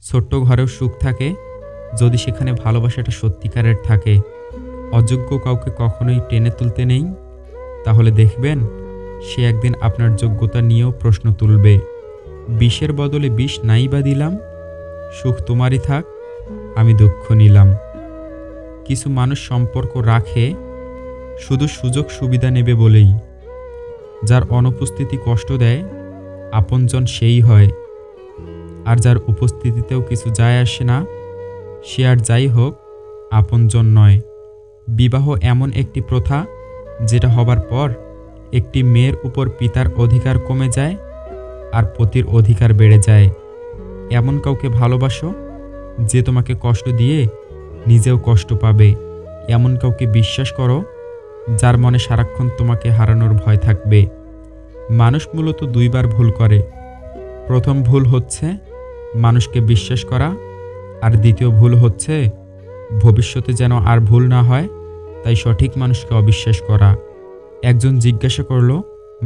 ছোট্ট ঘরেও সুখ থাকে যদি সেখানে ভালোবাসাটা সত্যিকারের থাকে। অযোগ্য কাউকে কখনোই টেনে তুলতে নেই, তাহলে দেখবেন সে একদিন আপনার যোগ্যতা নিয়েও প্রশ্ন তুলবে। বিষের বদলে বিষ নাই বা দিলাম, সুখ তোমারই থাক, আমি দুঃখ নিলাম। কিছু মানুষ সম্পর্ক রাখে শুধু সুযোগ সুবিধা নেবে বলেই। যার অনুপস্থিতি কষ্ট দেয় আপনজন সেই হয়, আর যার উপস্থিতিতেও কিছু যায় আসে না সে আর যাই হোক আপনজন নয়। বিবাহ এমন একটি প্রথা যেটা হবার পর একটি মেয়ের উপর পিতার অধিকার কমে যায় আর পতির অধিকার বেড়ে যায়। এমন কাউকে ভালোবাসো যে তোমাকে কষ্ট দিয়ে নিজেও কষ্ট পাবে। এমন কাউকে বিশ্বাস করো যার মনে সারাক্ষণ তোমাকে হারানোর ভয় থাকবে। মানুষ মূলত দুইবার ভুল করে। প্রথম ভুল হচ্ছে মানুষকে বিশ্বাস করা, আর দ্বিতীয় ভুল হচ্ছে ভবিষ্যতে যেন আর ভুল না হয় তাই সঠিক মানুষকে অবিশ্বাস করা। একজন জিজ্ঞাসা করলো,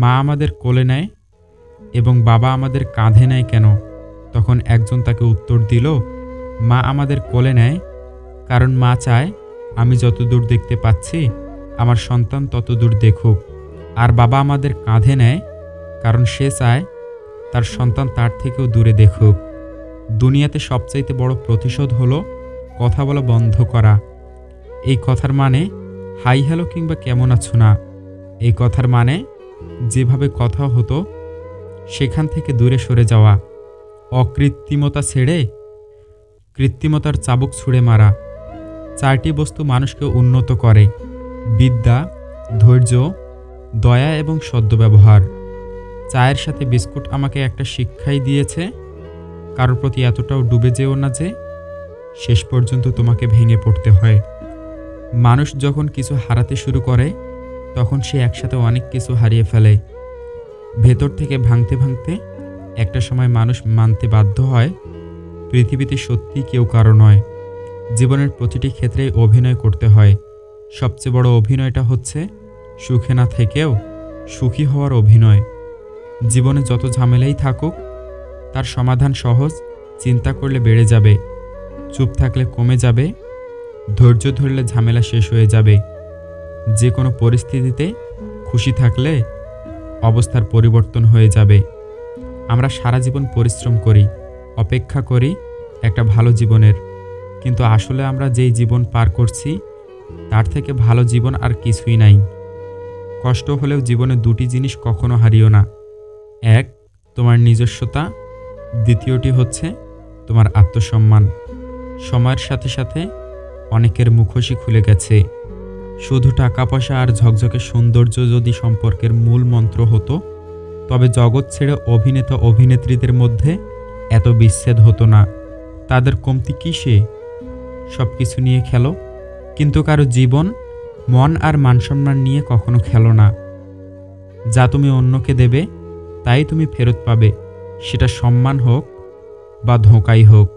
মা আমাদের কোলে নেয় এবং বাবা আমাদের কাঁধে নেয় কেন? তখন একজন তাকে উত্তর দিল, মা আমাদের কোলে নেয় কারণ মা চায় আমি যত দূর দেখতে পাচ্ছি আমার সন্তান তত দূর দেখুক, আর বাবা আমাদের কাঁধে নেয় কারণ সে চায় তার সন্তান তার থেকেও দূরে দেখুক। দুনিয়াতে সবচাইতে বড় প্রতিশোধ হলো কথা বলা বন্ধ করা। এই কথার মানে হাই হ্যালো কিংবা কেমন আছো না। এই কথার মানে যেভাবে কথা হতো সেখান থেকে দূরে সরে যাওয়া। অকৃত্রিমতা ছেড়ে কৃত্রিমতার চাবুক ছুঁড়ে মারা। 4টি বস্তু মানুষকে উন্নত করে: বিদ্যা, ধৈর্য, দয়া এবং সদ্ব্যবহার। চায়ের সাথে বিস্কুট আমাকে একটা শিক্ষাই দিয়েছে, কারোর প্রতি এতটাও ডুবে যেও না যে শেষ পর্যন্ত তোমাকে ভেঙে পড়তে হয়। মানুষ যখন কিছু হারাতে শুরু করে তখন সে একসাথে অনেক কিছু হারিয়ে ফেলে। ভেতর থেকে ভাঙতে ভাঙতে একটা সময় মানুষ মানতে বাধ্য হয় পৃথিবীতে সত্যি কেউ কারো নয়। জীবনের প্রতিটি ক্ষেত্রেই অভিনয় করতে হয়। সবচেয়ে বড় অভিনয়টা হচ্ছে সুখে না থেকেও সুখী হওয়ার অভিনয়। জীবনে যত ঝামেলাই থাকুক তার সমাধান সহজ, চিন্তা করলে বেড়ে যাবে, চুপ থাকলে কমে যাবে, ধৈর্য ধরলে ঝামেলা শেষ হয়ে যাবে। যে কোনো পরিস্থিতিতে খুশি থাকলে অবস্থার পরিবর্তন হয়ে যাবে। আমরা সারা জীবন পরিশ্রম করি, অপেক্ষা করি একটা ভালো জীবনের, কিন্তু আসলে আমরা যেই জীবন পার করছি তার থেকে ভালো জীবন আর কিছুই নাই। কষ্ট হলেও জীবনে 2টি জিনিস কখনো হারিও না। এক, তোমার নিজস্বতা। দ্বিতীয়টি হচ্ছে তোমার আত্মসম্মান। সময়ের সাথে সাথে অনেকের মুখোশই খুলে গেছে। শুধু টাকা পয়সা আর ঝকঝকে সৌন্দর্য যদি সম্পর্কের মূল মন্ত্র হতো তবে জগৎ ছেড়ে অভিনেতা অভিনেত্রীদের মধ্যে এত বিচ্ছেদ হতো না। তাদের কমতি কিসে? সব কিছু নিয়ে খেলো, কিন্তু কারো জীবন, মন আর মানসম্মান নিয়ে কখনো খেলো না। যা তুমি অন্যকে দেবে তাই তুমি ফেরত পাবে, সেটা সম্মান হোক বা ধোঁকাই হোক।